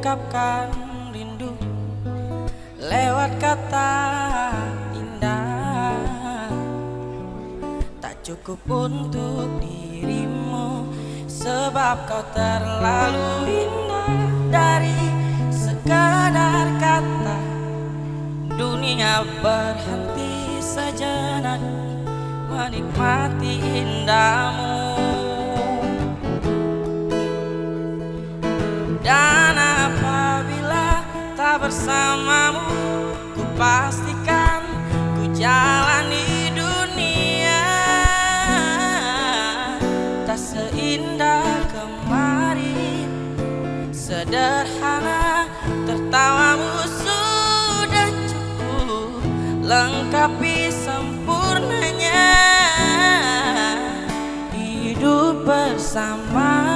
mengungkapkan rindu lewat kata indah. Tak cukup untuk dirimu, sebab kau terlalu indah. Dari sekadar kata, dunia berhenti sejenak menikmati indahmu. Dan apabila tak bersamamu, ku pastikan ku jalani dunia tak seindah kemarin. Sederhana tertawamu sudah cukup lengkapi sempurnanya hidup bersama.